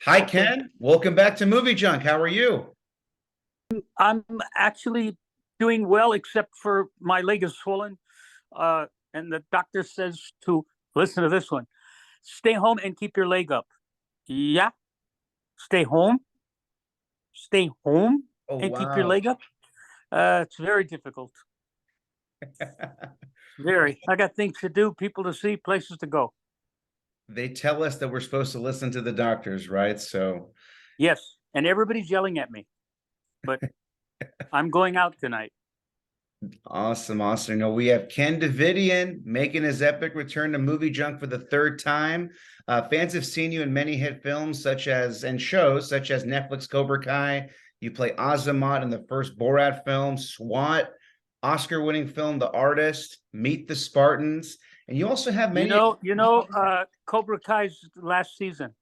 Hi, Okay. Ken. Welcome back to Movie Junk. How are you? I'm actually doing well, except for my leg is swollen. And the doctor says to listen to this one, stay home and keep your leg up. Yeah, stay home, stay home Oh, and keep your wow. leg up. It's very difficult. Very. I got things to do, people to see, places to go. They tell us that we're supposed to listen to the doctors, right? So Yes. And everybody's yelling at me, but I'm going out tonight. awesome, awesome. We have Ken Davitan making his epic return to Movie Junk for the third time. Fans have seen you in many hit films and shows such as Netflix Cobra Kai. You play Azamat in the first Borat film, SWAT, Oscar-winning film The Artist, Meet the Spartans, and you also have many. Cobra Kai's last season.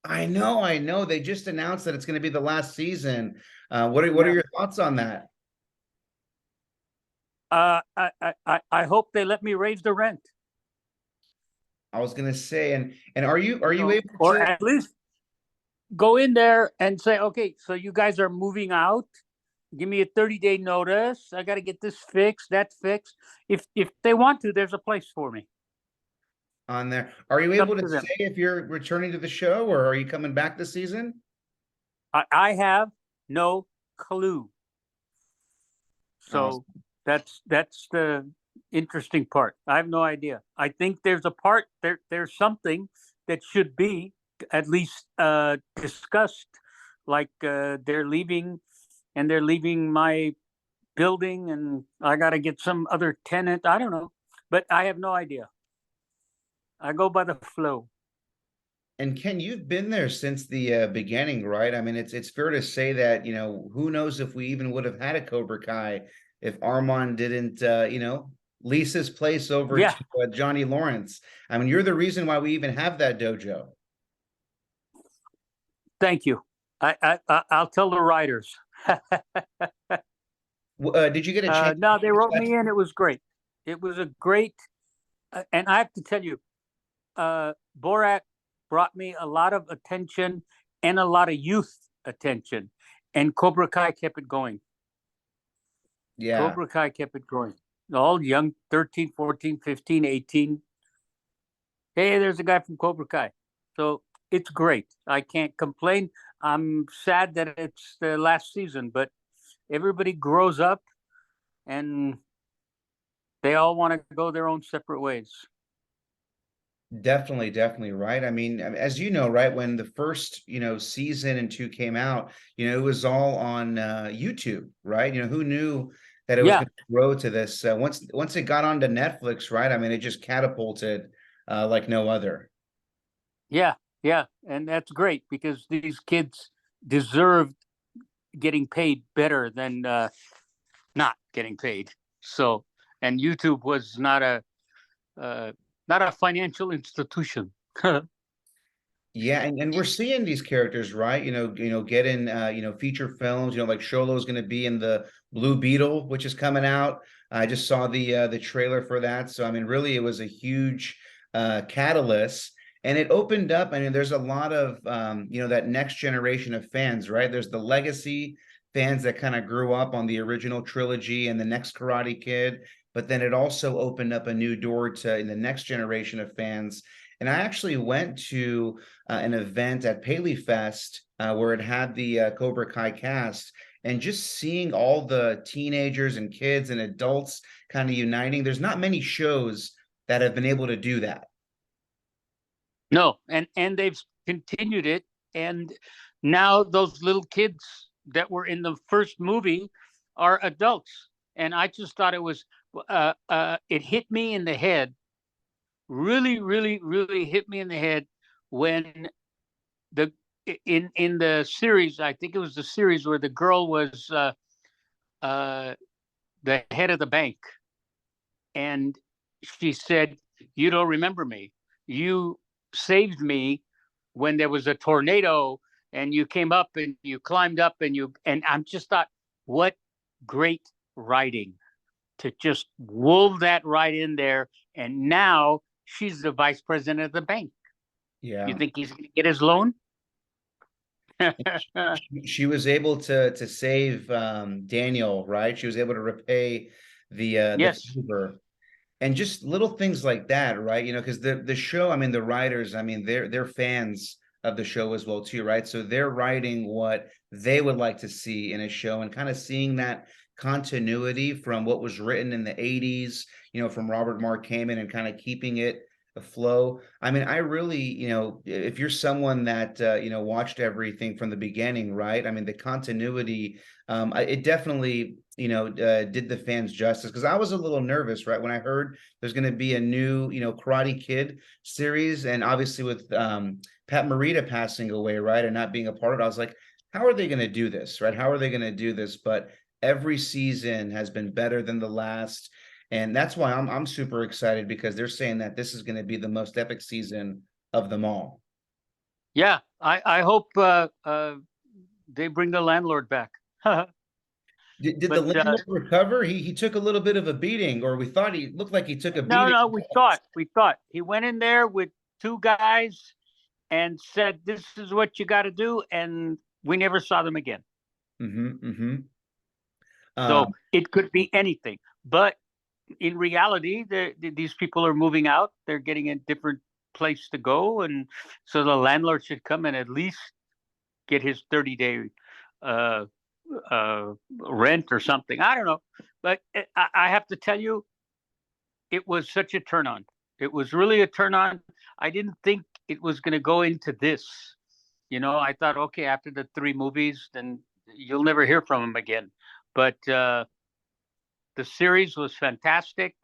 I know. They just announced that it's going to be the last season. What are Yeah. your thoughts on that? I hope they let me raise the rent, I was going to say, and are you able or to? at least go in there and say, okay, so you guys are moving out. Give me a 30-day notice. I got to get this fixed, that fixed. If they want to, there's a place for me. On there. Are you It's able up to to them. say if you're returning to the show or are you coming back this season? I have no clue. So Awesome. that's the interesting part. I have no idea. I think there's a part there. There's something that should be at least discussed, like they're leaving, and they're leaving my building, and I got to get some other tenant. I don't know, but I have no idea. I go by the flow. And Ken, you've been there since the beginning, right? I mean, it's fair to say that, who knows if we even would have had a Cobra Kai if Armand didn't, lease his place over Yeah, to Johnny Lawrence. I mean, you're the reason why we even have that dojo. thank you. I'll tell the writers. Did you get a chance No, to they watch wrote that? me in. It was great. It was a great, and I have to tell you, Borat brought me a lot of attention and a lot of youth attention, and Cobra Kai kept it going. Yeah. Cobra Kai kept it going. All young, 13, 14, 15, 18. Hey, there's a guy from Cobra Kai. So it's great. I can't complain. I'm sad that it's the last season, but everybody grows up and they all want to go their own separate ways. Definitely, definitely right. I mean, as you know, right, when the first, season and two came out, it was all on YouTube, right? Who knew that it was Yeah, going to grow to this? Once it got onto Netflix, right? I mean, it just catapulted like no other. yeah, yeah. And that's great because these kids deserve getting paid better than not getting paid. So, and YouTube was uh, not a financial institution. Yeah, and we're seeing these characters, right? Get in feature films, like Sholo's going to be in the Blue Beetle, which is coming out. I just saw the trailer for that. So I mean, really it was a huge catalyst and it opened up. I mean, there's a lot of that next generation of fans, right? There's the legacy fans that kind of grew up on the original trilogy and the next Karate Kid, but then it also opened up a new door to in the next generation of fans. And I actually went to an event at Paley Fest where it had the Cobra Kai cast, and just seeing all the teenagers and kids and adults kind of uniting. There's not many shows that have been able to do that. No, and they've continued it, and now those little kids that were in the first movie are adults, and I just thought it was it hit me in the head, really, really, really hit me in the head when the in the series, I think it was the series where the girl was uh, the head of the bank, and she said, "You don't remember me. You saved me when there was a tornado, and you came up and you climbed up and you." And I'm just thought, what great writing to just wool that right in there. And now she's the vice president of the bank. You Yeah. think he's going to get his loan? She was able to save Daniel, right? She was able to repay the Yes. favor, and just little things like that, right? Because the show, I mean, the writers, I mean, they're fans of the show as well too, right? So they're writing what they would like to see in a show, and kind of seeing that continuity from what was written in the 80s, from Robert Mark Kamen, and kind of keeping it a flow. I mean, I really, if you're someone that watched everything from the beginning, right? I mean, the continuity, it definitely did the fans justice, because I was a little nervous, right, when I heard there's going to be a new Karate Kid series, and obviously with Pat Morita passing away, right, and not being a part of it, I was like, how are they going to do this, right? How are they going to do this? But every season has been better than the last, and that's why I'm super excited, because they're saying that this is going to be the most epic season of them all. Yeah, I hope they bring the landlord back. Did the But landlord recover? He took a little bit of a beating, or we thought he looked like he took a no, beating. no, we thought he went in there with two guys and said, "This is what you got to do," and we never saw them again. Mm-hmm, mm-hmm. So it could be anything. But in reality, these people are moving out. They're getting a different place to go, and so the landlord should come and at least get his 30-day rent or something. I don't know, but I have to tell you, it was such a turn on. It was really a turn on. I didn't think it was going to go into this. I thought, okay, after the three movies, then you'll never hear from him again. But the series was fantastic.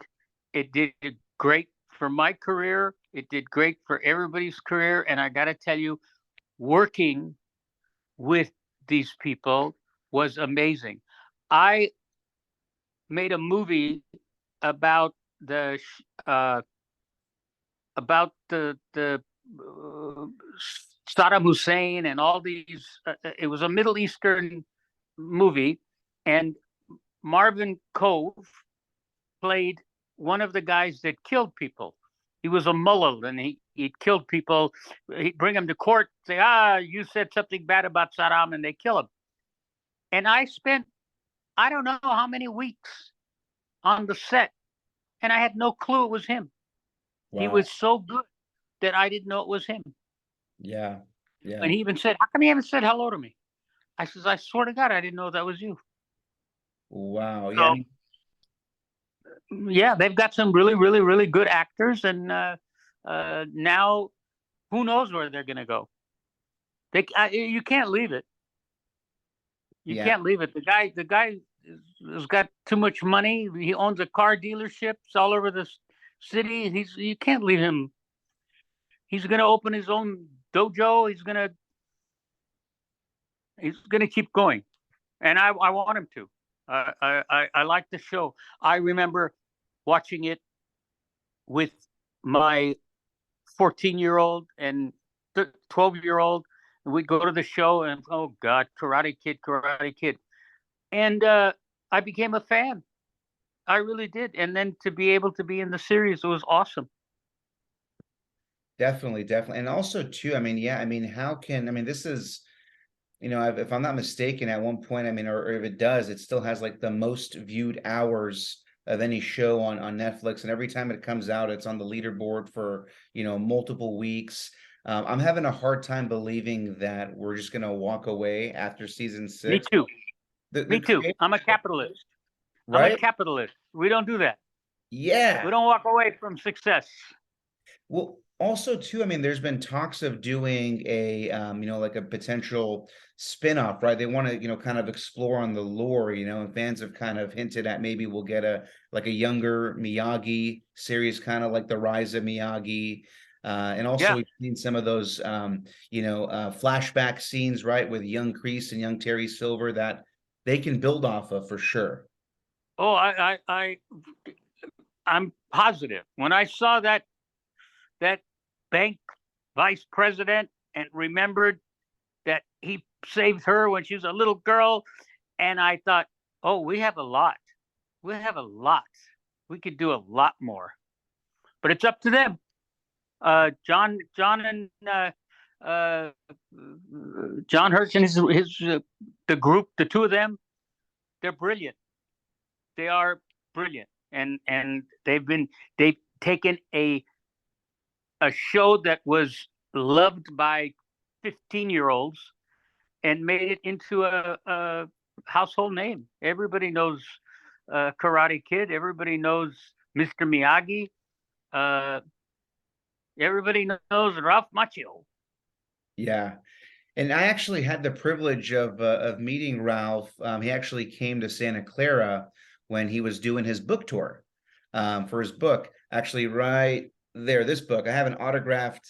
It did great for my career. It did great for everybody's career. And I got to tell you, working with these people was amazing. I made a movie about the uh, about the Saddam Hussein and all these. It was a Middle Eastern movie, and Marvin Cove played one of the guys that killed people. He was a mullah, and he killed people. He'd bring him to court, say, you said something bad about Saddam, and they kill him. And I spent, I don't know how many weeks on the set, and I had no clue it was him. He Wow. was so good that I didn't know it was him. Yeah. And Yeah. he even said, "How come you haven't said hello to me?" I says, "I swear to God, I didn't know that was you." Wow. Yeah. I So mean, yeah, they've got some really, really, really good actors, and now who knows where they're going to go? You can't leave it. You yeah. can't leave it. The guy has got too much money. He owns a car dealerships all over the city. You can't leave him. He's going to open his own dojo. He's gonna keep going, and I want him to. I like the show. I remember watching it with my 14-year-old and 12-year-old. We'd go to the show, and oh God, Karate Kid, Karate Kid, and I became a fan. I really did. And then to be able to be in the series, it was awesome. Definitely, definitely. And also too, I mean, yeah, I mean, I mean, this is, if I'm not mistaken, at one point, I mean, or if it does, it still has like the most viewed hours of any show on Netflix. And every time it comes out, it's on the leaderboard for, multiple weeks. I'm having a hard time believing that we're just gonna walk away after season Me 6. too. The Me too. creator, I'm a capitalist. I'm a right? capitalist. We don't do that. We Yeah. don't walk away from success. Well, also too, I mean, there's been talks of doing a like a potential spin-off, right? They want to, kind of explore on the lore, and fans have kind of hinted at maybe we'll get a younger Miyagi series, kind of like the Rise of Miyagi. And also Yeah. we've seen some of those flashback scenes, right, with young Kreese and young Terry Silver, that they can build off of for sure. Oh, I'm positive. When I saw that bank vice president and remembered that he saved her when she was a little girl, and I thought, oh, we have a lot. We have a lot. We could do a lot more, but it's up to them. John and uh, John Hurt and his the group, the two of them, they're brilliant. They are brilliant, and they've taken a show that was loved by 15-year-olds and made it into a household name. Everybody knows Karate Kid. Everybody knows Mr. Miyagi. Uh, everybody knows Ralph Macchio. Yeah. And I actually had the privilege of meeting Ralph. He actually came to Santa Clara when he was doing his book tour for his book. Actually, right there, this book, I have an autographed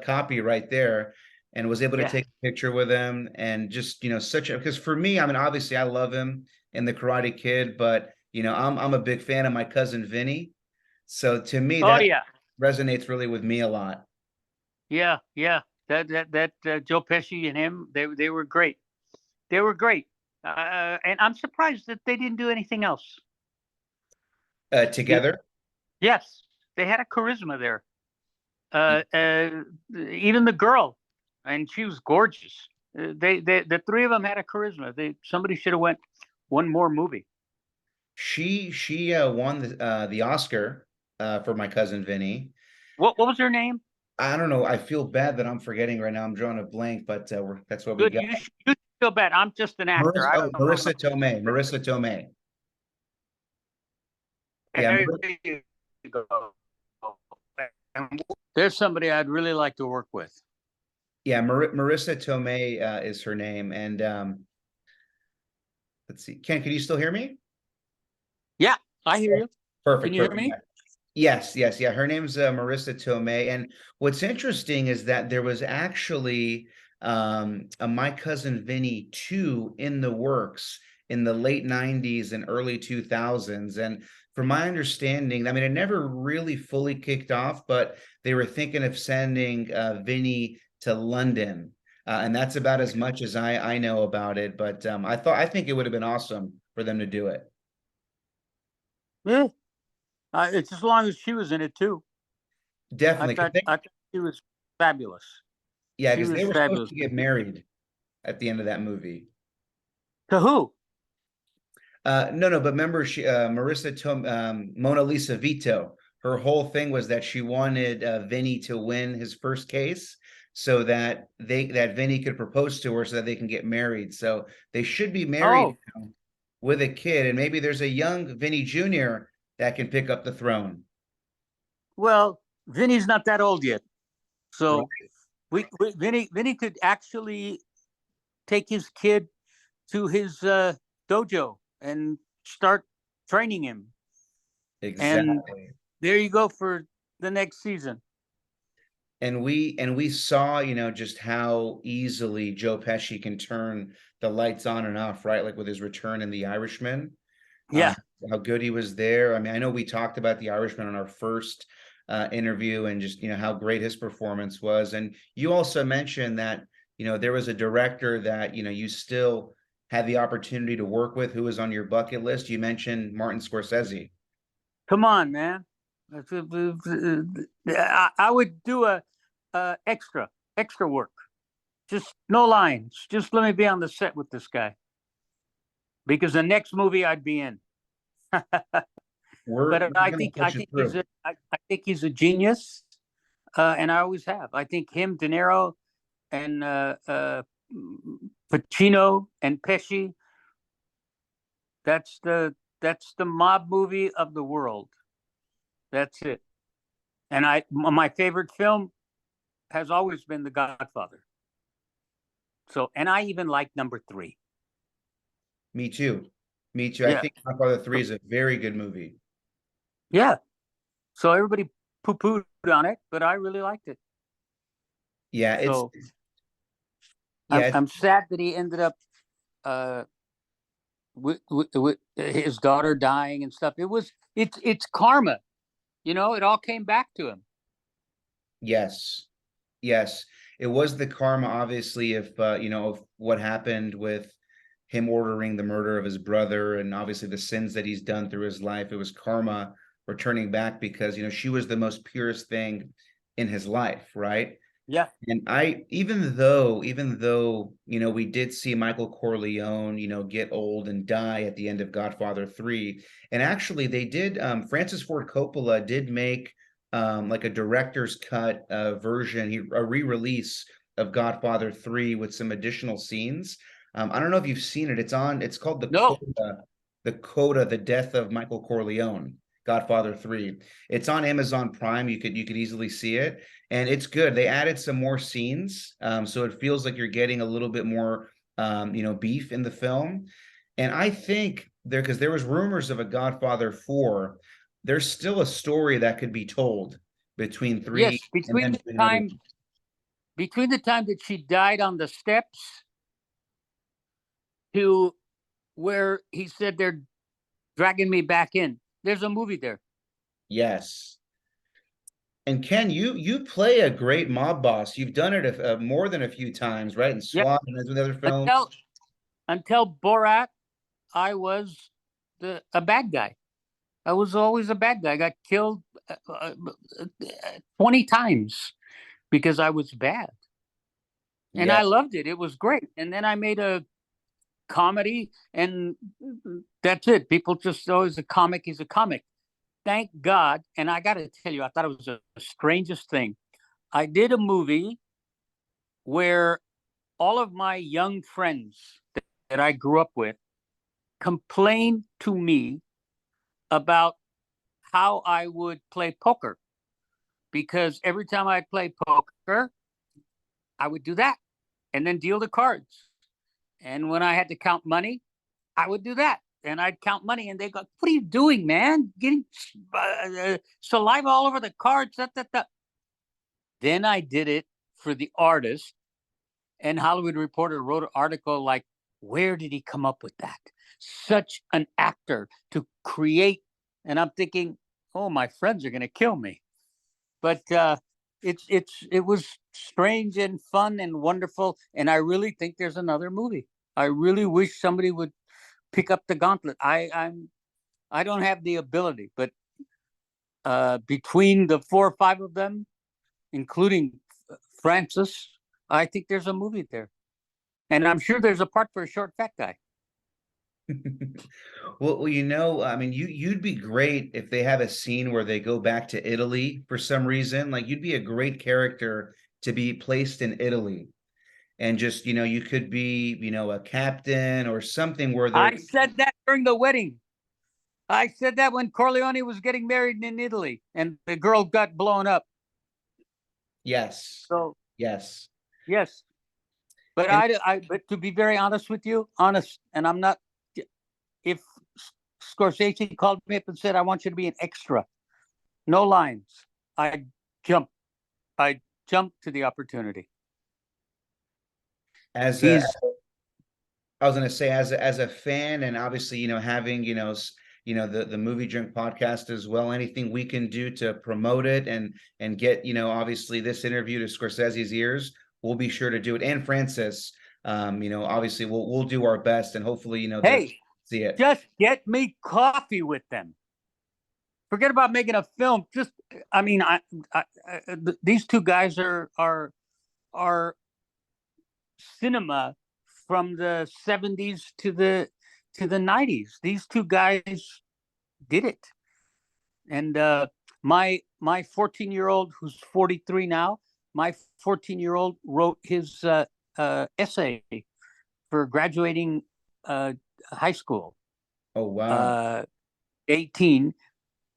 copy right there, and was able to take a picture with him. And just, such a, because for me, I mean, obviously I love him in the Karate Kid, but I'm a big fan of my cousin Vinny. So to me, that resonates really with me a lot. Yeah, yeah. That Joe Pesci and him, they were great. They were great. And I'm surprised that they didn't do anything else. Together? Yes, they had a charisma there. Even the girl, and she was gorgeous. The three of them had a charisma. Somebody should have went one more movie. She won the Oscar for my cousin Vinny. What was her name? I don't know. I feel bad that I'm forgetting right now. I'm drawing a blank, but that's what we got. You feel bad. I'm just an actor. Marissa Tomei. Marissa Tomei. Yeah. There's somebody I'd really like to work with. Yeah, Marissa Tomei is her name. And let's see. Ken, can you still hear me? Yeah, I hear you. Perfect. Can you hear me? Yes. Yeah. Her name's Marissa Tomei. And what's interesting is that there was actually a My Cousin Vinny 2 in the works in the late 90s and early 2000s. And from my understanding, I mean, it never really fully kicked off, but they were thinking of sending Vinny to London. And that's about as much as I know about it. But I think it would have been awesome for them to do it. Yeah. It's as long as she was in it too. Definitely. I thought she was fabulous. Yeah, because they were supposed to get married at the end of that movie. To who? No, but remember, Mona Lisa Vito. Her whole thing was that she wanted Vinny to win his first case, so that Vinny could propose to her, so that they can get married. So they should be married now with a kid, and maybe there's a young Vinny Jr. that can pick up the throne. Well, Vinny's not that old yet, so Vinny could actually take his kid to his dojo and start training him. Exactly. And there you go for the next season. And we saw, just how easily Joe Pesci can turn the lights on and off, right? Like with his return in The Irishman. Yeah. How good he was there. I mean, I know we talked about The Irishman on our first interview, and just, how great his performance was. And you also mentioned that, there was a director that, you still had the opportunity to work with, who was on your bucket list. You mentioned Martin Scorsese. Come on, man. I would do a extra work. Just no lines. Just let me be on the set with this guy. Because the next movie I'd be in. But I think he's a genius, and I always have. I think him, De Niro, and Pacino and Pesci. That's the mob movie of the world. That's it. And my favorite film has always been The Godfather. So, and I even like number 3. Me too. Yeah. I think Godfather 3 is a very good movie. Yeah. So everybody poo-pooed on it, but I really liked it. Yeah, I'm sad that he ended up with his daughter dying and stuff. It's karma. It all came back to him. Yes. It was the karma, obviously, of what happened with him ordering the murder of his brother, and obviously the sins that he's done through his life. It was karma returning back, because she was the most purest thing in his life, right? Yeah. And even though, we did see Michael Corleone, get old and die at the end of Godfather 3. And actually they did, Francis Ford Coppola did make like a director's cut version, a re-release of Godfather 3 with some additional scenes. I don't know if you've seen it. It's called No. The Death of Michael Corleone, Godfather 3. It's on Amazon Prime. You could easily see it, and it's good. They added some more scenes, so it feels like you're getting a little bit more, beef in the film. And I think because there was rumors of a Godfather 4, there's still a story that could be told between 3 Yes. and then doing another one. Between the time that she died on the steps to where he said they're dragging me back in, there's a movie there. Yes. And Ken, you play a great mob boss. You've done it more than a few times, right? In Yep. SWAT and with other films. Until Borat, I was a bad guy. I was always a bad guy. I got killed 20 times because I was bad. And Yeah. I loved it. It was great. And then I made a comedy, and that's it. People just always a comic. He's a comic. Thank God. And I got to tell you, I thought it was the strangest thing. I did a movie where all of my young friends that I grew up with complained to me about how I would play poker, because every time I'd play poker, I would do that and then deal the cards. And when I had to count money, I would do that. And I'd count money, and they go, "What are you doing, man? Getting saliva all over the cards." Then I did it for the artist, and Hollywood Reporter wrote an article like, "Where did he come up with that? Such an actor to create." And I'm thinking, oh, my friends are going to kill me. But it was strange and fun and wonderful. And I really think there's another movie. I really wish somebody would pick up the gauntlet. I don't have the ability, but between the 4 or 5 of them, including Francis, I think there's a movie there. And I'm sure there's a part for a short fat guy. Well, I mean, you'd be great if they have a scene where they go back to Italy for some reason. Like, you'd be a great character to be placed in Italy, and just, you could be, a captain or something where they're. I said that during the wedding. I said that when Corleone was getting married in Italy and the girl got blown up. Yes. So Yes. yes, but And but to be very honest with you, and I'm not. If Scorsese called me up and said, "I want you to be an extra, no lines," I jump. I jumped to the opportunity. as a He's I was going to say, as a fan, and obviously, having, the MovieJunk podcast as well, anything we can do to promote it and get, obviously this interview to Scorsese's ears, we'll be sure to do it. And Francis, obviously we'll do our best, and hopefully, to hey, see it. just get me coffee with them. Forget about making a film. Just, I mean, these two guys are cinema from the 70s to the 90s. These two guys did it. And my 14-year-old, who's 43 now, my 14-year-old wrote his essay for graduating high school. Oh, wow. 18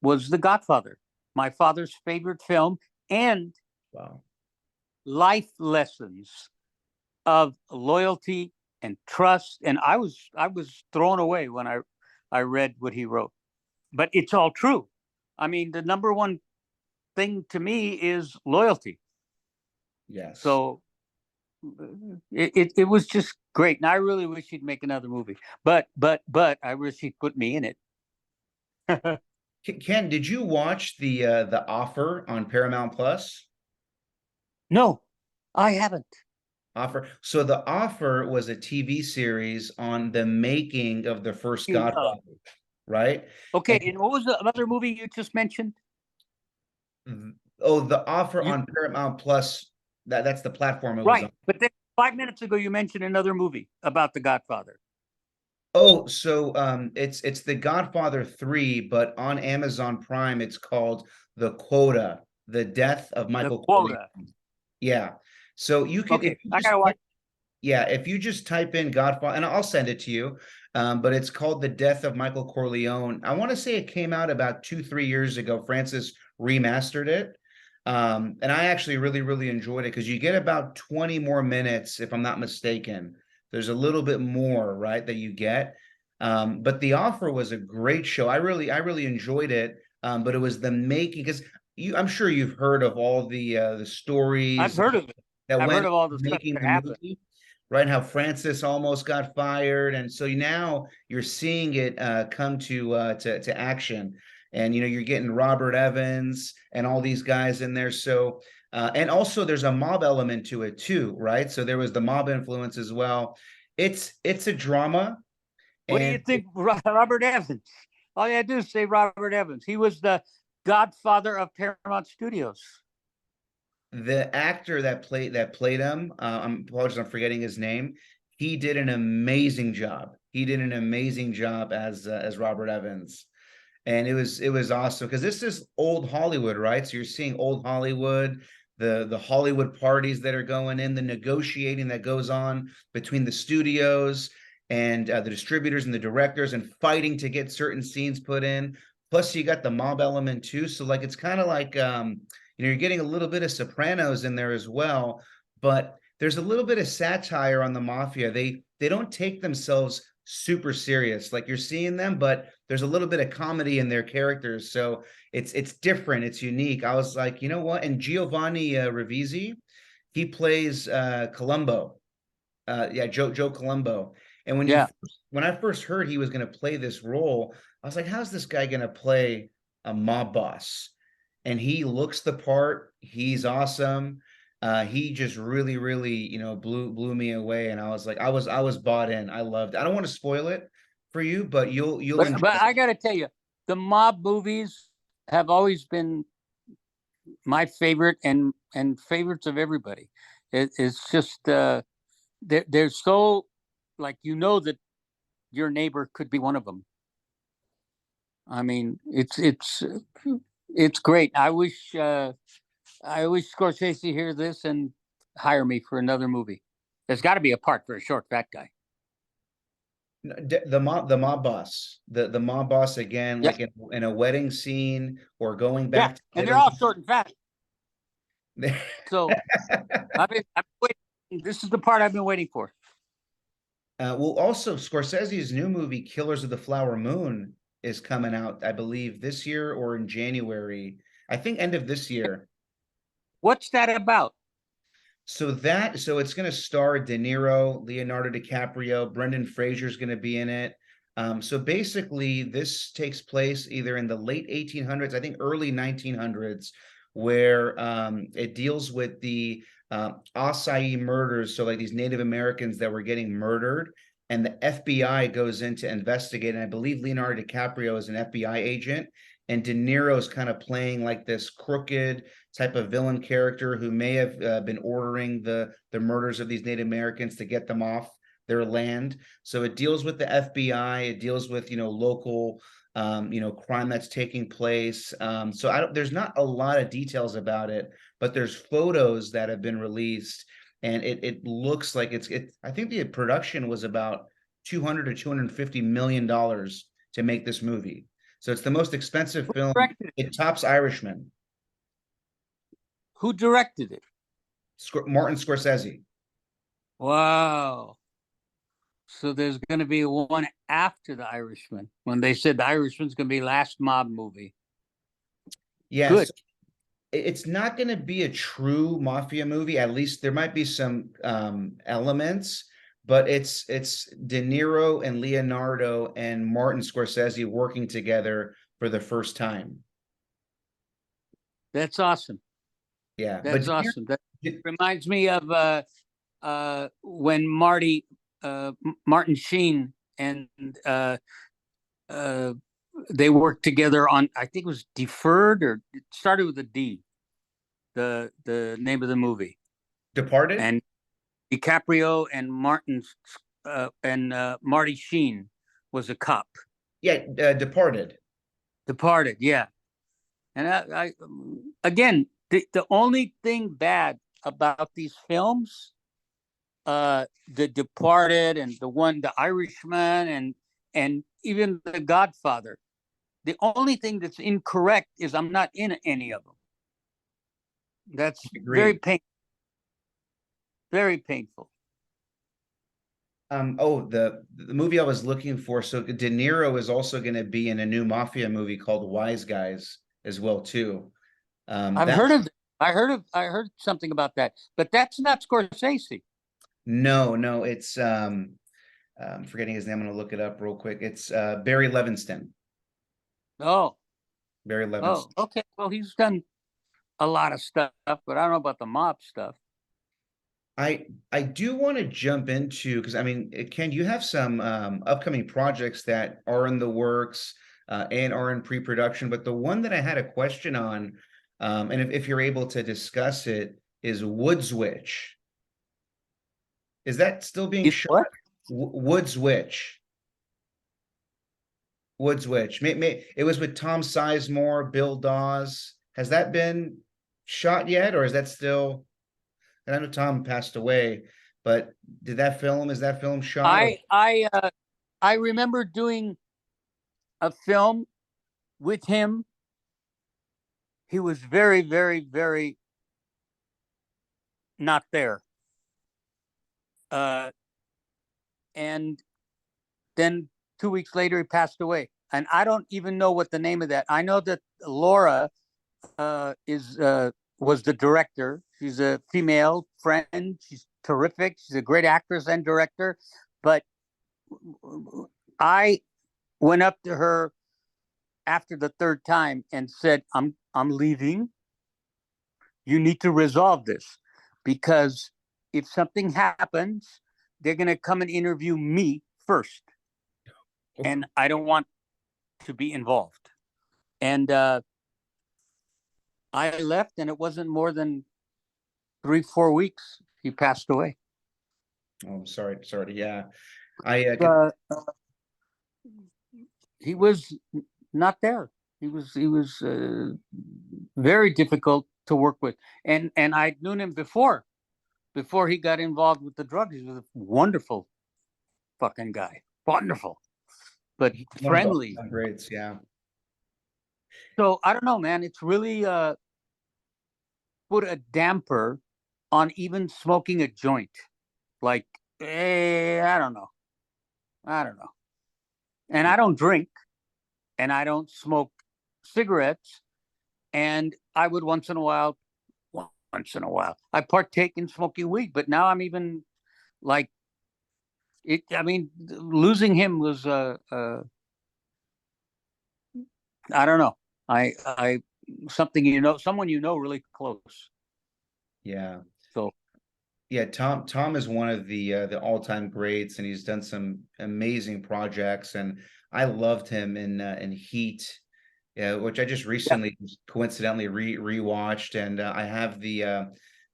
was The Godfather, my father's favorite film, and Wow. life lessons of loyalty and trust. And I was thrown away when I read what he wrote. But it's all true. I mean, the number one thing to me is loyalty. Yes. So it was just great. And I really wish he'd make another movie. But I wish he'd put me in it. Ken, did you watch the Offer on Paramount Plus? No, I haven't. Offer. So the Offer was a TV series on the making of the first Godfather, right? Okay, and what was the other movie you just mentioned? The Offer You on Paramount Plus That's the platform it was Right. on. But then 5 minutes ago, you mentioned another movie about The Godfather. Oh, so it's The Godfather 3, but on Amazon Prime it's called The Quota, The Death of The Michael Corleone. Quota. Yeah. So you can if Okay, you I just gotta watch. yeah, if you just type in Godfather, and I'll send it to you, but it's called The Death of Michael Corleone. I want to say it came out about 2, 3 years ago. Francis remastered it. And I actually really, really enjoyed it because you get about 20 more minutes, if I'm not mistaken. There's a little bit more, right, that you get. But The Offer was a great show. I really enjoyed it. But it was the making because I'm sure you've heard of all the I've stories heard of it. that I've heard went of all the stuff making that the happened. movie, right? How Francis almost got fired, and so now you're seeing it come to action, and you're getting Robert Evans and all these guys in there. So and also there's a mob element to it too, right? So there was the mob influence as well. It's a drama, What do and you think, Robert Evans? All you had to do is say Robert Evans. He was the godfather of Paramount Studios. the actor that played him, I'm apologies, I'm forgetting his name. He did an amazing job. He did an amazing job as Robert Evans, and it was awesome because this is old Hollywood, right? So you're seeing old Hollywood, the Hollywood parties that are going in, the negotiating that goes on between the studios and the distributors and the directors, and fighting to get certain scenes put in. Plus, you got the mob element too. So like it's kind of like you're getting a little bit of Sopranos in there as well, but there's a little bit of satire on the mafia. They don't take themselves super serious like you're seeing them, but there's a little bit of comedy in their characters, so it's different, it's unique. I was like, you know what? And Giovanni Ribisi, he plays Columbo. Yeah, Joe Columbo. And Yeah. when I first heard he was going to play this role, I was like, how's this guy going to play a mob boss? And he looks the part. He's awesome. He just really, really, blew me away. And I was like, I was bought in. I loved it. I don't want to spoil it for you, but you'll But enjoy but it. I got to tell you, the mob movies have always been my favorite and favorites of everybody. It's just they're so like that your neighbor could be one of them. I mean, it's great. I wish Scorsese hear this and hire me for another movie. There's got to be a part for a short fat guy. The mob boss, the mob boss again, Yeah, like in a wedding scene or going yeah, back to and they're Italy. all short and fat. So I've been waiting. This is the part I've been waiting for. Well, also Scorsese's new movie, Killers of the Flower Moon, is coming out, I believe, this year or in January. I think end of this year. What's that about? So it's going to star De Niro, Leonardo DiCaprio, Brendan Fraser's going to be in it. So basically, this takes place either in the late 1800s, I think early 1900s, where it deals with the Acai murders. So like these Native Americans that were getting murdered, and the FBI goes in to investigate. And I believe Leonardo DiCaprio is an FBI agent, and De Niro's kind of playing like this crooked type of villain character who may have been ordering the murders of these Native Americans to get them off their land. So it deals with the FBI. It deals with local crime that's taking place. So there's not a lot of details about it, but there's photos that have been released, and it looks like I think the production was about 200 to 250 million dollars to make this movie. So it's the most expensive Who film. directed it? It tops Irishman. Who directed it? Martin Scorsese. Wow. So there's going to be one after The Irishman when they said The Irishman's going to be last mob movie. Yes, Good. it's not going to be a true mafia movie. At least there might be some elements, but it's De Niro and Leonardo and Martin Scorsese working together for the first time. That's awesome. Yeah, but That's awesome. That De- reminds me of when Martin Sheen and uh, they worked together on, I think it was Deferred, or it started with a D, the name of the movie. Departed? and DiCaprio and Marty Sheen was a cop. Yeah, Departed. Departed, yeah. And I again, the only thing bad about these films, The Departed and the Irishman, and even The Godfather, the only thing that's incorrect is I'm not in any of them. That's Agreed. very painful. Oh, the movie I was looking for. So De Niro is also going to be in a new mafia movie called Wise Guys as well too. I've That heard of. I heard something about that, but that's not Scorsese. no, it's I'm forgetting his name. I'm going to look it up real quick. It's Barry Levinson. Oh, Barry oh, Levinson. okay. Well, he's done a lot of stuff, but I don't know about the mob stuff. I do want to jump into because I mean, Ken, you have some upcoming projects that are in the works and are in pre-production, but the one that I had a question on, and if you're able to discuss it, is Woods Witch. Is that still being It's shot? what? Woods Witch. Woods Witch. It was with Tom Sizemore, Bill Dawes. Has that been shot yet, or is that still? And I know Tom passed away, but is that film shot? Or I remember doing a film with him. He was very, very, very not there. Uh, and then 2 weeks later, he passed away. And I don't even know what the name of that. I know that Laura is was the director. She's a female friend. She's terrific. She's a great actress and director. But I went up to her after the third time and said, I'm leaving. You need to resolve this because if something happens, they're going to come and interview me first. And I don't want to be involved. And I left, and it wasn't more than 3-4 weeks. He passed away. oh, I'm sorry, yeah. He was not there. He was very difficult to work with, and I'd known him before he got involved with the drugs. He was a wonderful fucking guy, wonderful, but One of the friendly. greats, yeah. So I don't know, man. It's really put a damper on even smoking a joint. Like, I don't know. And I don't drink, and I don't smoke cigarettes, and I would once in a while, I partake in smoking weed. But now I'm even like it. I mean, losing him was I don't know. I something someone really close. Yeah. So Yeah, Tom is one of the all-time greats, and he's done some amazing projects. And I loved him in Heat, which I just yeah, recently coincidentally rewatched. And I have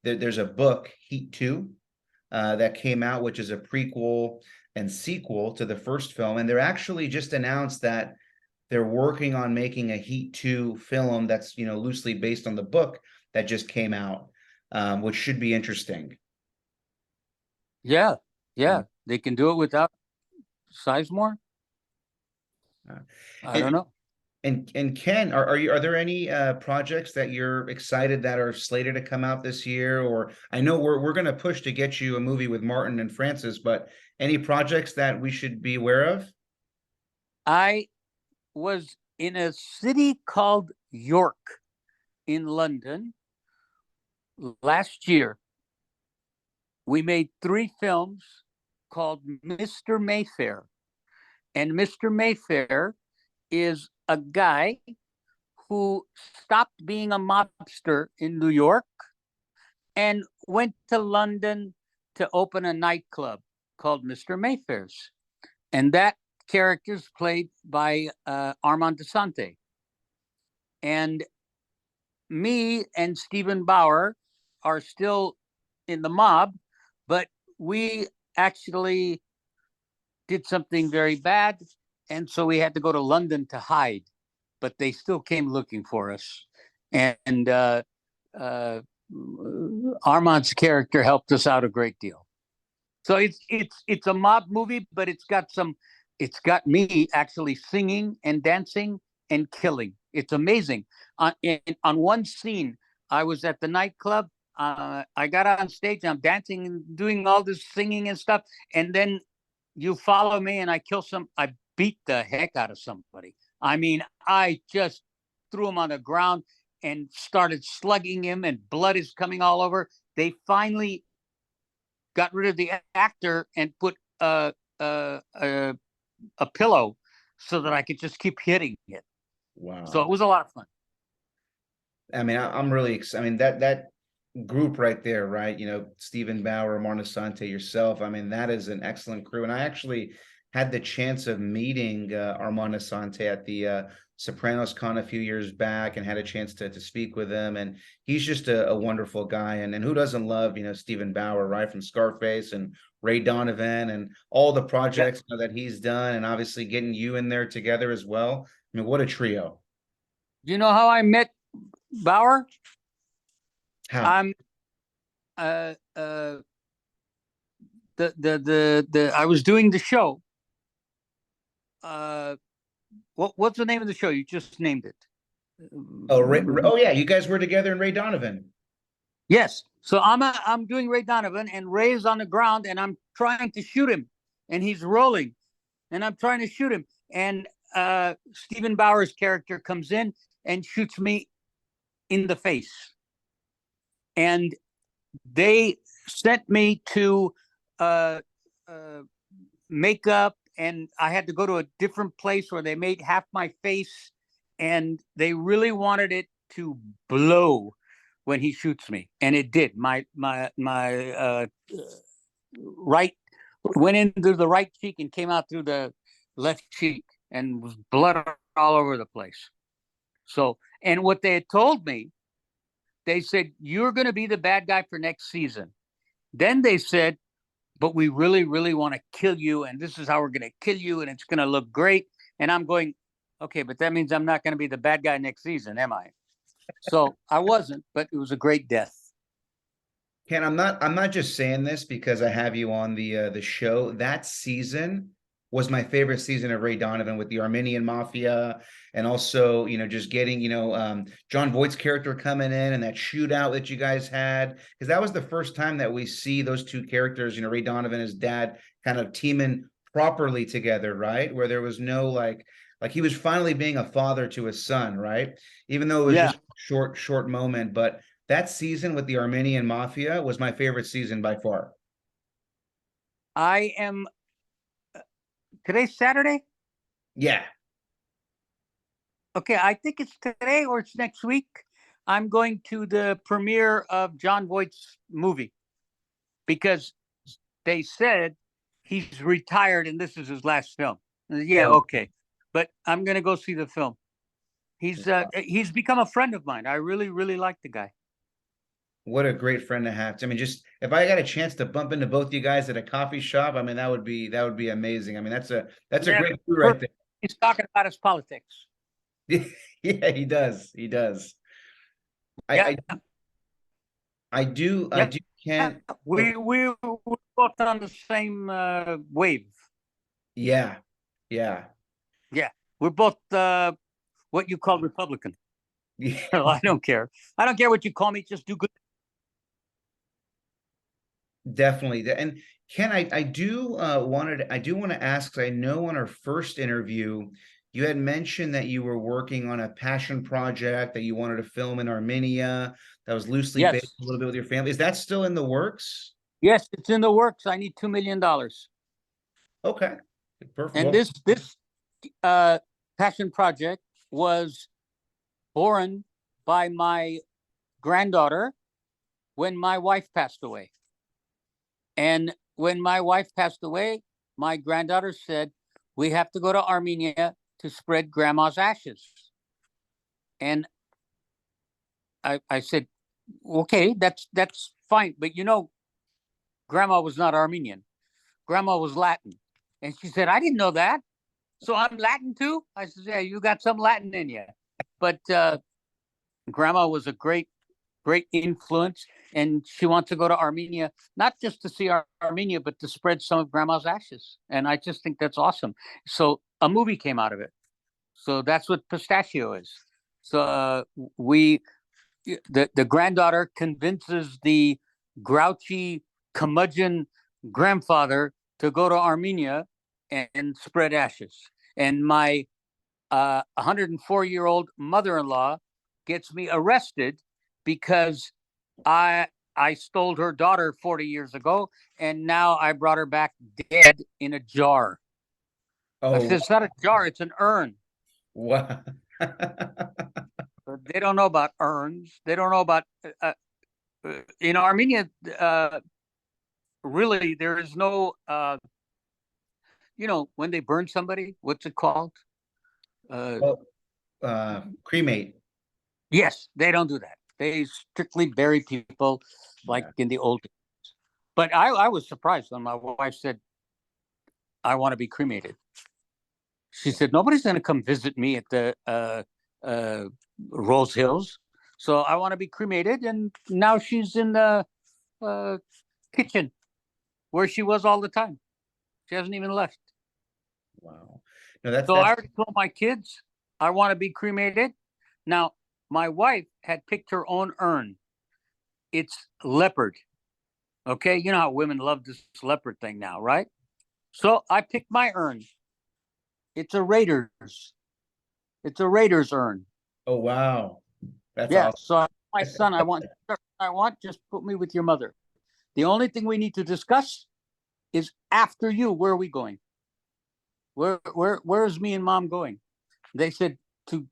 there's a book, Heat 2, that came out, which is a prequel and sequel to the first film. And they're actually just announced that they're working on making a Heat 2 film that's loosely based on the book that just came out, which should be interesting. yeah, Yeah. yeah. They can do it without Sizemore. Uh, I don't and know. and Ken, are there any projects that you're excited that are slated to come out this year? Or I know we're going to push to get you a movie with Martin and Francis, but any projects that we should be aware of? I was in a city called York in London last year. We made 3 films called Mister Mayfair. And Mister Mayfair is a guy who stopped being a mobster in New York and went to London to open a nightclub called Mister Mayfair's. And that character is played by Armand Assante. And me and Stephen Bauer are still in the mob, but we actually did something very bad, and so we had to go to London to hide. But they still came looking for us, and uh, Armand's character helped us out a great deal. So it's a mob movie, but it's got me actually singing and dancing and killing. It's amazing. On one scene, I was at the nightclub. I got on stage. I'm dancing and doing all this singing and stuff, and then you follow me, and I kill some. I beat the heck out of somebody. I mean, I just threw him on the ground and started slugging him, and blood is coming all over. They finally got rid of the actor and put a pillow so that I could just keep hitting it. Wow. So it was a lot of fun. I mean, I'm really excited. I mean, that group right there, right? Stephen Bauer, Armand Assante, yourself. I mean, that is an excellent crew. And I actually had the chance of meeting Armand Assante at the Sopranos Con a few years back, and had a chance to speak with him. And he's just a wonderful guy. And who doesn't love, Stephen Bauer, right? From Scarface and Ray Donovan and all the projects that he's done, and obviously getting you in there together as well. I mean, what a trio. Do you know how I met Bauer? How? I'm the I was doing the show. What's the name of the show? You just named it. Oh yeah, you guys were together in Ray Donovan. Yes. So I'm doing Ray Donovan, and Ray's on the ground, and I'm trying to shoot him, and he's rolling, and I'm trying to shoot him, and Stephen Bauer's character comes in and shoots me in the face, and they sent me to makeup, and I had to go to a different place where they made half my face, and they really wanted it to blow when he shoots me, and it did. My right went into the right cheek and came out through the left cheek, and was blood all over the place. So, and what they had told me, they said, you're going to be the bad guy for next season. Then they said, but we really, really want to kill you, and this is how we're going to kill you, and it's going to look great. And I'm going, okay, but that means I'm not going to be the bad guy next season, am I? So I wasn't, but it was a great death. Ken, I'm not just saying this because I have you on the show. That season was my favorite season of Ray Donovan, with the Armenian Mafia, and also, just getting, John Voight's character coming in, and that shootout that you guys had, because that was the first time that we see those two characters, Ray Donovan and his dad, kind of teaming properly together, right? Where there was no like he was finally being a father to his son, right? Even though it was just a short moment, but that season with the Armenian Mafia was my favorite season by far. I am. Today's Saturday? Yeah. Okay, I think it's today or it's next week. I'm going to the premiere of John Voight's movie, because they said he's retired and this is his last film. Yeah, okay. But I'm going to go see the film. He's become a friend of mine. I really, really like the guy. What a great friend to have. I mean, just if I got a chance to bump into both you guys at a coffee shop, I mean, that would be amazing. I mean, that's a great crew right there. He's talking about his politics. Yeah, he does. He does. Yeah. I do can't. We're both on the same wave. Yeah. Yeah. We're both what you call Republican. Yeah. I don't care. I don't care what you call me. Just do good. Definitely. And Ken, I do want to ask, 'cause I know on our first interview, you had mentioned that you were working on a passion project that you wanted to film in Armenia that was loosely based a little bit with your family. Is that still in the works? Yes, it's in the works. I need $2 million. Okay. Perfect. And this passion project was born by my granddaughter when my wife passed away. And when my wife passed away, my granddaughter said, we have to go to Armenia to spread grandma's ashes. And I said, okay, that's fine. But Grandma was not Armenian. Grandma was Latin. And she said, I didn't know that. So I'm Latin too? I said, yeah, you got some Latin in you. But Grandma was a great, great influence. And she wants to go to Armenia, not just to see Armenia, but to spread some of Grandma's ashes. And I just think that's awesome. So a movie came out of it. So that's what Pistachio is. So the granddaughter convinces the grouchy curmudgeon grandfather to go to Armenia and spread ashes. And my 104-year-old mother-in-law gets me arrested because I stole her daughter 40 years ago, and now I brought her back dead in a jar. I said, it's not a jar, it's an urn. Wow. They don't know about urns. They don't know about in Armenia. Really, there is no. When they burn somebody, what's it called? Cremate. Yes, they don't do that. They strictly bury people like in the old days. But I was surprised when my wife said, I want to be cremated. She said, nobody's going to come visit me at the Rose Hills. So I want to be cremated. And now she's in the kitchen where she was all the time. She hasn't even left. Wow. No, that's I already told my kids I want to be cremated. Now, my wife had picked her own urn. It's leopard. Okay. You know how women love this leopard thing now, right? So I picked my urn. It's a Raiders. It's a Raiders urn. Oh, wow. That's awesome. So my son, I want, just put me with your mother. The only thing we need to discuss is after you, where are we going? Where's me and mom going? They said to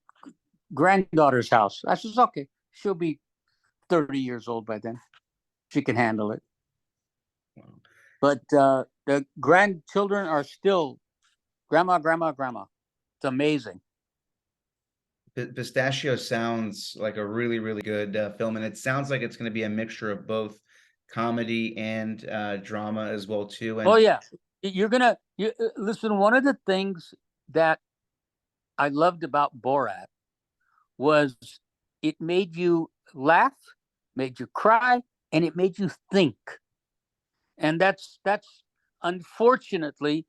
granddaughter's house. I says, okay, she'll be 30 years old by then. She can handle it. Wow. But the grandchildren are still grandma. It's amazing. Pistachio sounds like a really, really good film, and it sounds like it's going to be a mixture of both comedy and drama as well too. And yeah, you're gonna listen. One of the things that I loved about Borat was it made you laugh, made you cry, and it made you think. And that's unfortunately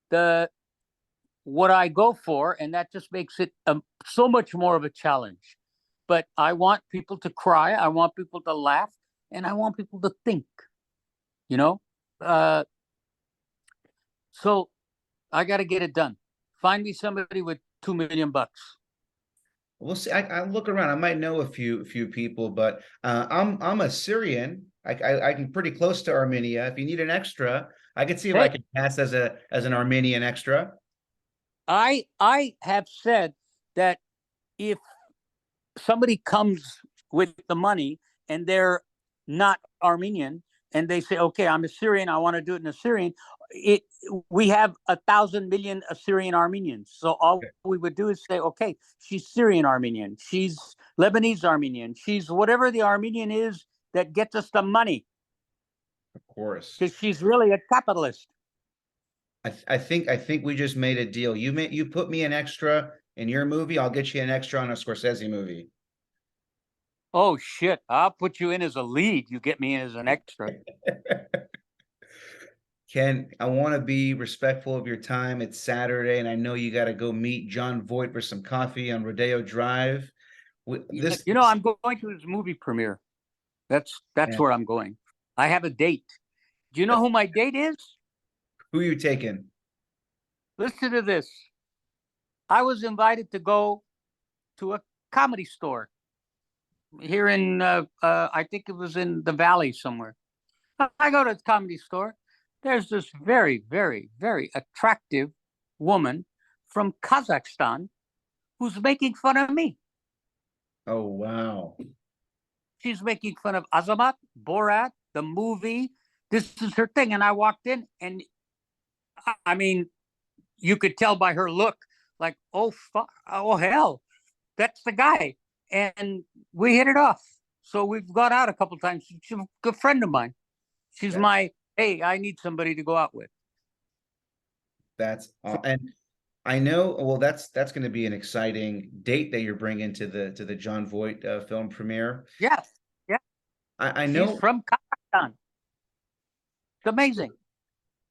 what I go for, and that just makes it so much more of a challenge. But I want people to cry, I want people to laugh, and I want people to think. So I got to get it done. Find me somebody with $2 million. We'll see. I look around. I might know a few people, but I'm a Syrian. I can pretty close to Armenia. If you need an extra, I can see if I can pass as an Armenian extra. I have said that if somebody comes with the money and they're not Armenian and they say, okay, I'm Assyrian, I want to do it in Assyrian, we have 1,000 million Assyrian Armenians. So all we would do is say, okay, she's Syrian Armenian, she's Lebanese Armenian, she's whatever the Armenian is that gets us the money. Of course. Because she's really a capitalist. I think we just made a deal. You put me an extra in your movie, I'll get you an extra on a Scorsese movie. Oh shit! I'll put you in as a lead. You get me in as an extra. Ken, I want to be respectful of your time. It's Saturday, and I know you got to go meet John Voight for some coffee on Rodeo Drive. I'm going to his movie premiere. That's where I'm going. I have a date. Do you know who my date is? Who are you taking? Listen to this. I was invited to go to a comedy store here in, I think it was in the Valley somewhere. I go to the comedy store. There's this very, very, very attractive woman from Kazakhstan who's making fun of me. Oh, wow. She's making fun of Azamat, Borat, the movie. This is her thing. And I walked in and I mean, you could tell by her look, like, oh, hell, that's the guy. And we hit it off. So we've gone out a couple of times. She's a good friend of mine. She's my hey, I need somebody to go out with. That's and I know. Well, that's going to be an exciting date that you're bringing to the John Voight film premiere. Yes, yeah, I she's know. from Kazakhstan. It's amazing.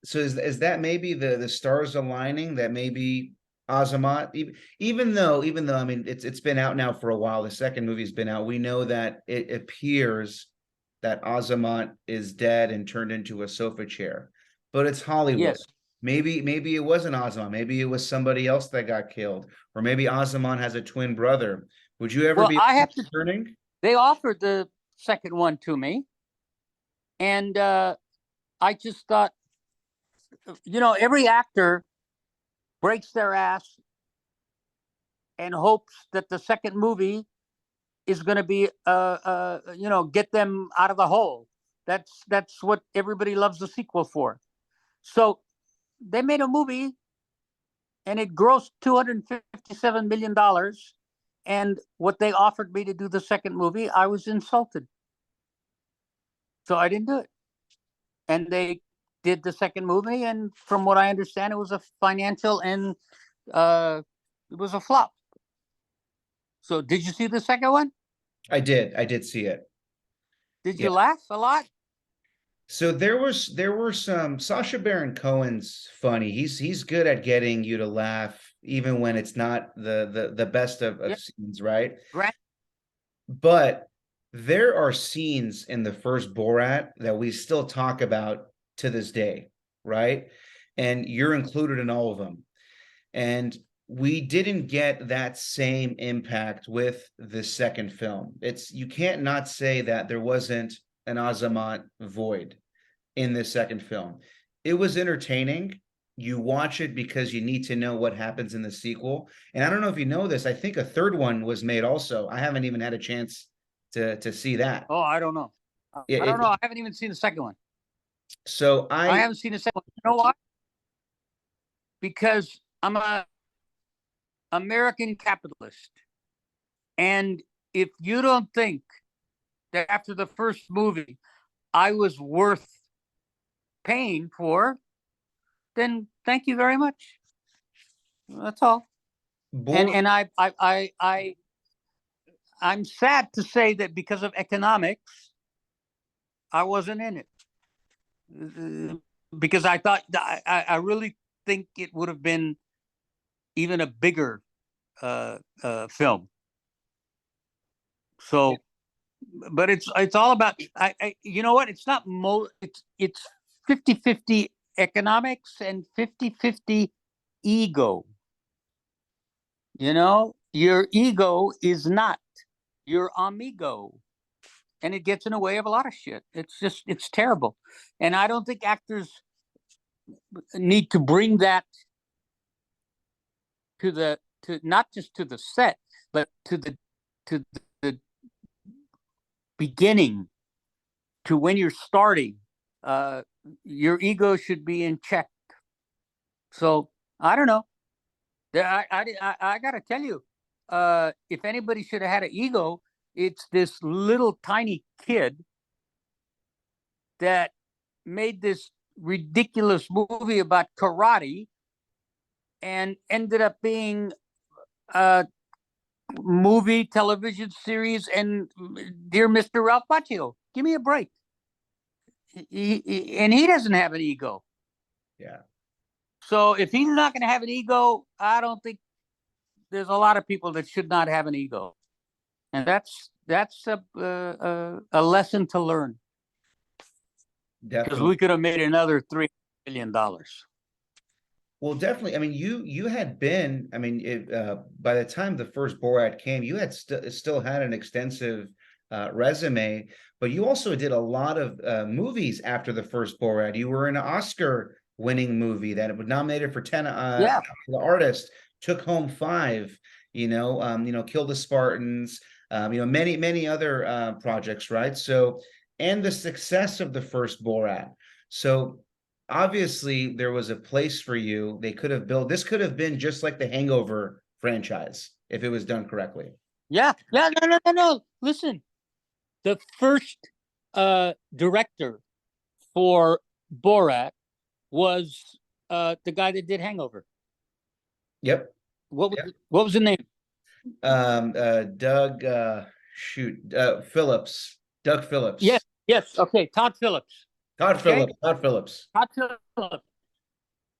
So is that maybe the stars aligning that maybe Azamat, even though I mean it's been out now for a while. The second movie's been out. We know that it appears that Azamat is dead and turned into a sofa chair, but it's Hollywood. Yes. Maybe it wasn't Azamat. Maybe it was somebody else that got killed, or maybe Azamat has a twin brother. Would you ever Well, be I have to. turning? They offered the second one to me, and I just thought, every actor breaks their ass and hopes that the second movie is going to be, get them out of the hole. That's what everybody loves the sequel for. So they made a movie, and it grossed $257 million. And what they offered me to do the second movie, I was insulted. So I didn't do it. And they did the second movie, and from what I understand, it was a financial and it was a flop. So did you see the second one? I did see it. Did Yeah. you laugh a lot? So there were some Sacha Baron Cohen's funny. He's good at getting you to laugh even when it's not the best Yeah. of scenes, right? Grant. But there are scenes in the first Borat that we still talk about to this day, right? And you're included in all of them. And we didn't get that same impact with the second film. You can't not say that there wasn't an Azamat void in this second film. It was entertaining. You watch it because you need to know what happens in the sequel. And I don't know if you know this. I think a third one was made also. I haven't even had a chance to see that. Oh, I don't know. It, I don't it, know. I haven't even seen the second one. so I I haven't seen the second one. You know why? Because I'm a American capitalist. And if you don't think that after the first movie I was worth paying for, then thank you very much. That's all. And Bor and I'm sad to say that because of economics, I wasn't in it. Because I thought I really think it would have been even a bigger film. So, but it's all about you know what? It's not it's 50-50 economics and 50-50 ego. Your ego is not your amigo, and it gets in the way of a lot of shit. It's terrible, and I don't think actors need to bring that to not just to the set, but to the beginning, to when you're starting. Your ego should be in check. So I don't know. I got to tell you, if anybody should have had an ego, it's this little tiny kid that made this ridiculous movie about karate and ended up being a movie, television series, and Dear Mr. Ralph Macchio. Give me a break. And he doesn't have an ego. Yeah. So if he's not going to have an ego, I don't think there's a lot of people that should not have an ego, and that's a lesson to learn, because Definitely. we could have made another $3 million. Well, definitely. I mean, you had been. I mean, by the time the first Borat came, you had still had an extensive resume, but you also did a lot of movies after the first Borat. You were in an Oscar-winning movie that was nominated for 10. Yeah, The Artist took home 5. Kill the Spartans. Many other projects, right? So, and the success of the first Borat. So obviously there was a place for you. They could have built this could have been just like the Hangover franchise if it was done correctly. yeah. No. Listen, the first director for Borat was the guy that did Hangover. Yep. What was the name? Doug, Phillips, Doug Yes, Phillips, yes. Okay, Todd Phillips. Todd Okay, Phillips, Todd Phillips. Todd Phillips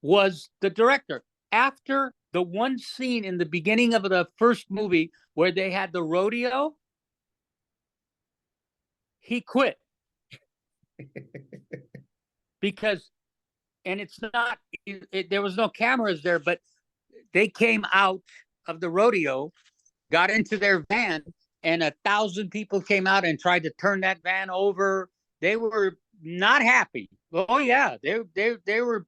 was the director. After the one scene in the beginning of the first movie where they had the rodeo, he quit because, and it's not, there was no cameras there, but they came out of the rodeo, got into their van, and 1,000 people came out and tried to turn that van over. They were not happy. Oh yeah, they were,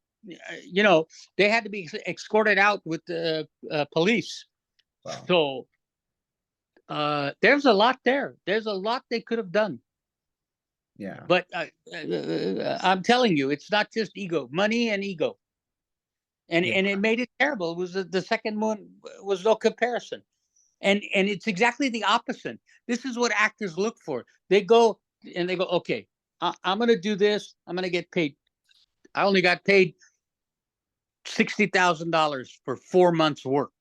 you know, they had to be escorted out with the police. Wow. So there's a lot there. There's a lot they could have done. Yeah. But I'm telling you, it's not just ego, money and ego. And Yeah. and it made it terrible. It was the second one was no comparison. And it's exactly the opposite. This is what actors look for. They go and they go, okay, I'm going to do this. I'm going to get paid. I only got paid $60,000 for 4 months' work.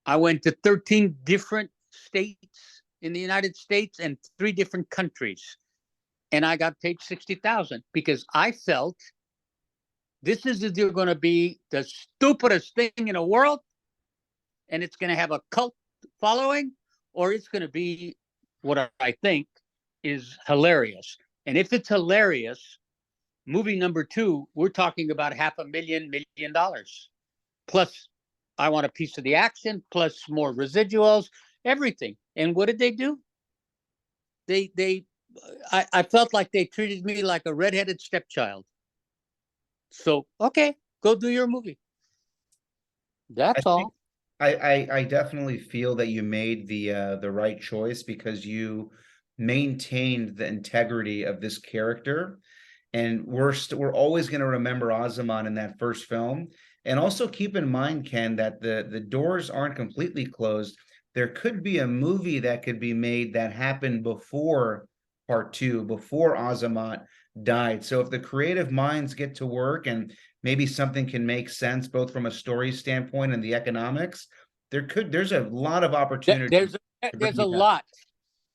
I went to 13 different states in the United States and 3 different countries, and I got paid 60,000 because I felt this is either going to be the stupidest thing in the world, and it's going to have a cult following, or it's going to be what I think is hilarious. And if it's hilarious, movie number 2, we're talking about $500,000 plus I want a piece of the action, plus more residuals, everything. And what did they do? I felt like they treated me like a redheaded stepchild. So, okay, go do your movie. I That's think all. I definitely feel that you made the right choice because you maintained the integrity of this character, and we're always going to remember Azamat in that first film. And also keep in mind, Ken, that the doors aren't completely closed. There could be a movie that could be made that happened before part 2, before Azamat died. So if the creative minds get to work and maybe something can make sense both from a story standpoint and the economics, there's a lot of opportunity There's to bring there's a you back. lot.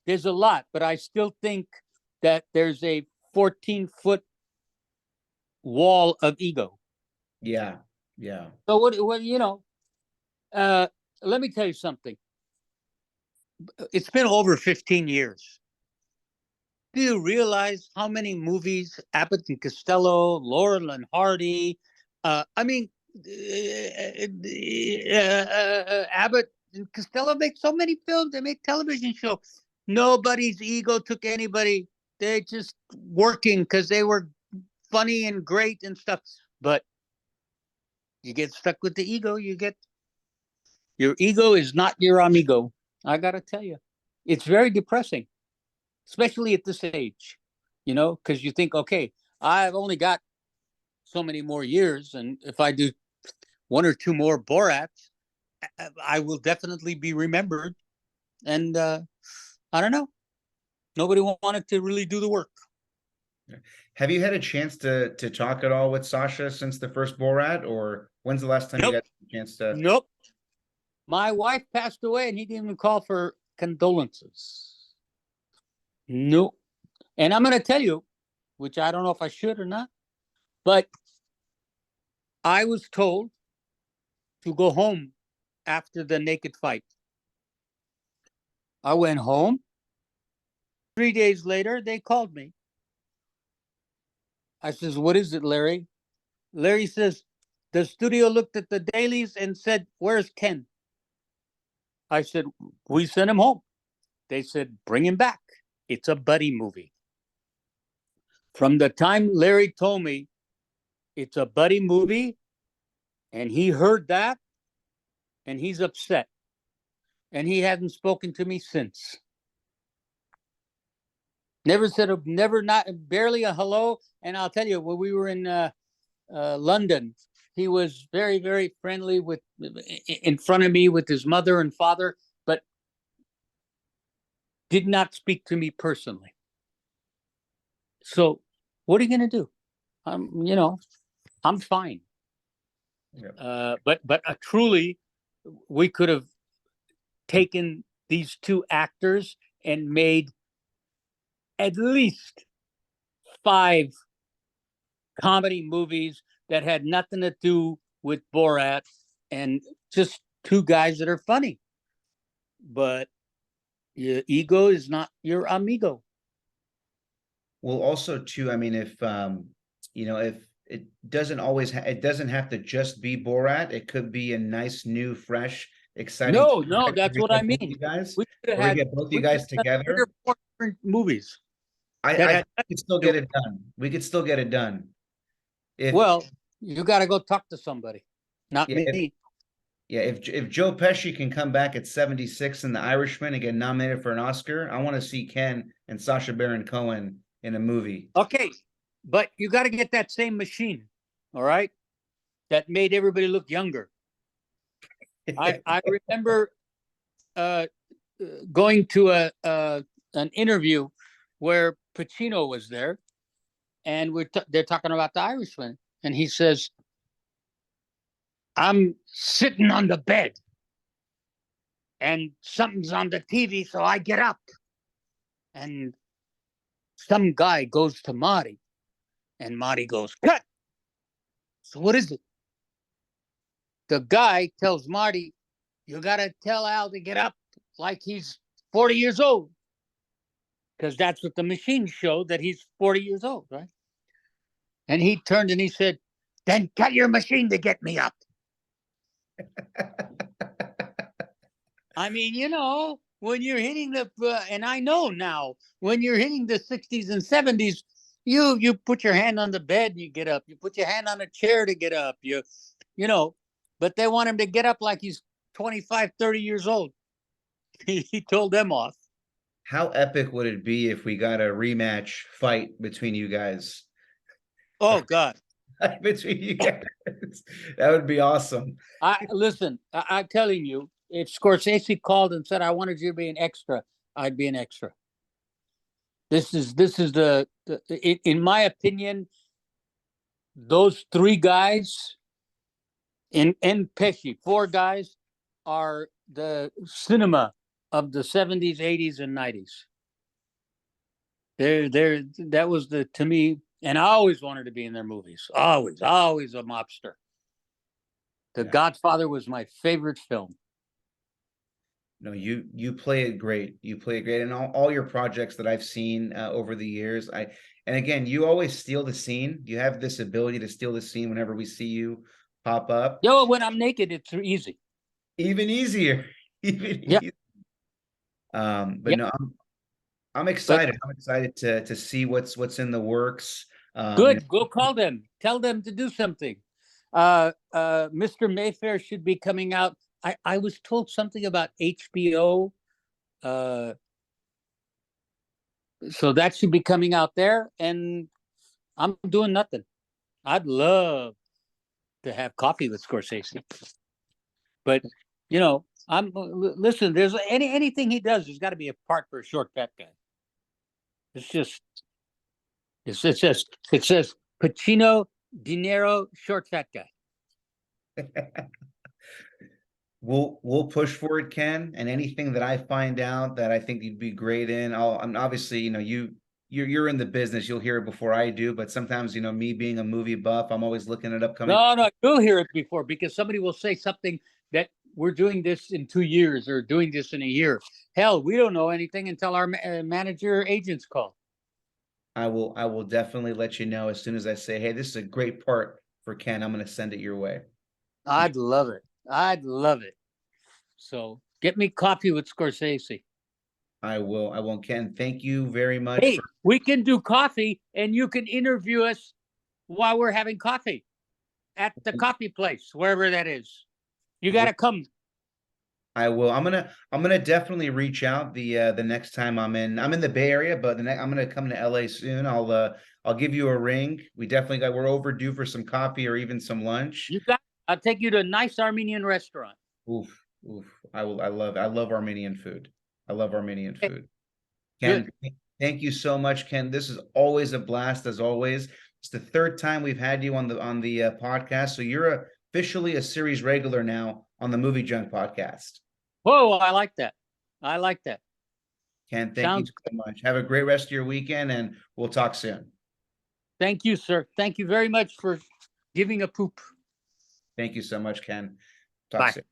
There's a lot, but I still think that there's a 14-foot wall of ego. Yeah, yeah. So what uh, let me tell you something. It's been over 15 years. Do you realize how many movies Abbott and Costello, Laurel and Hardy, I mean, Abbott and Costello make so many films. They make television shows. Nobody's ego took anybody. They're just working because they were funny and great and stuff. But you get stuck with the ego. Your ego is not your amigo. I gotta tell you, it's very depressing, especially at this age. Because you think, okay, I've only got so many more years, and if I do 1 or 2 more Borats, I will definitely be remembered. And I don't know. Nobody wanted to really do the work. Have you had a chance to talk at all with Sacha since the first Borat, or when's the last time you Nope. got a chance to? Nope. My wife passed away, and he didn't even call for condolences. Nope. And I'm going to tell you, which I don't know if I should or not, but I was told to go home after the naked fight. I went home. 3 days later, they called me. I says, "What is it, Larry?" Larry says, "The studio looked at the dailies and said, 'Where's Ken?'" I said, "We sent him home." They said, "Bring him back. It's a buddy movie." From the time Larry told me it's a buddy movie, and he heard that, and he's upset. And he hasn't spoken to me since. Never said never, not barely a hello. And I'll tell you, when we were in London, he was very, very friendly in front of me with his mother and father, but did not speak to me personally. So what are you going to do? you know, I'm fine. Yeah. But truly, we could have taken these two actors and made at least 5 comedy movies that had nothing to do with Borat, and just 2 guys that are funny. But your ego is not your amigo. Well, also too, I mean, if if it doesn't always it doesn't have to just be Borat. It could be a nice, new, fresh, exciting No, project that's where we what I get both mean. you guys, We could have where we had get both you we could guys have done 3 or together. 4 different movies I that think had we nothing could still to get do. it done. We could still get it done. If Well, you got to go talk to somebody, not yeah, me. if Joe Pesci can come back at 76 in The Irishman and get nominated for an Oscar, I want to see Ken and Sacha Baron Cohen in a movie. Okay, but you got to get that same machine, all right? That made everybody look younger. I remember uh, going to an interview where Pacino was there, and they're talking about The Irishman, and he says, "I'm sitting on the bed, and something's on the TV, so I get up, and some guy goes to Marty, and Marty goes, 'Cut!' So what is it?" The guy tells Marty, "You got to tell Al to get up like he's 40 years old." Because that's what the machine showed, that he's 40 years old, right? And he turned and he said, "Then tell your machine to get me up." I mean, when you're hitting and I know now, when you're hitting the 60s and 70s, you put your hand on the bed and you get up. You put your hand on a chair to get up. You know, but they want him to get up like he's 25, 30 years old. He told them off. How epic would it be if we got a rematch fight between you guys? Oh God. Between you guys. That would be awesome. Listen, I'm telling you, if Scorsese called and said, "I wanted you to be an extra," I'd be an extra. This is in my opinion, those 3 guys in Pesci, 4 guys, are the cinema of the 70s, 80s, and 90s. That was to me, and I always wanted to be in their movies. Always a mobster. The Yeah. Godfather was my favorite film. No, you play it great. You play it great, and all your projects that I've seen over the years. And again, you always steal the scene. You have this ability to steal the scene whenever we see you pop up. When I'm naked, it's easy. Even easier, even Yeah, easier. But yeah. no, I'm But excited. I'm excited to see what's in the works. good. Go call them. Tell them to do something. Mister Mayfair should be coming out. I was told something about HBO. Uh, so that should be coming out there, and I'm doing nothing. I'd love to have coffee with Scorsese, but listen. There's anything he does. There's got to be a part for a short fat guy. It's just it says Pacino, De Niro, short fat guy. We'll push for it, Ken, and anything that I find out that I think you'd be great in, I'm obviously, you're in the business, you'll hear it before I do, but sometimes, me being a movie buff, I'm always looking at upcoming. No, you'll hear it before, because somebody will say something that we're doing this in 2 years or doing this in a year. Hell, we don't know anything until our manager agents call. I will definitely let you know as soon as I say, hey, this is a great part for Ken. I'm going to send it your way. I'd love it. I'd love it. So get me coffee with Scorsese. I will. I won't, Ken. Thank you very much. Hey, we can do coffee, and you can interview us while we're having coffee at the coffee place, wherever that is. You got to come. I will. I'm gonna definitely reach out the next time I'm in the Bay Area, but I'm gonna come to LA soon. I'll give you a ring. We're overdue for some coffee or even some lunch. I'll take you to a nice Armenian restaurant. Oof, oof. I love Armenian food. I love Armenian food. Good. Ken, thank you so much, Ken. This is always a blast as always. It's the third time we've had you on the podcast, so you're officially a series regular now on the Movie Junk podcast. Whoa, I like that. I like that. Ken, thank you so much. Have a great rest of your weekend, and we'll talk soon. Thank you, sir. Thank you very much for giving a poop. Thank you so much, Ken. Talk Bye. soon.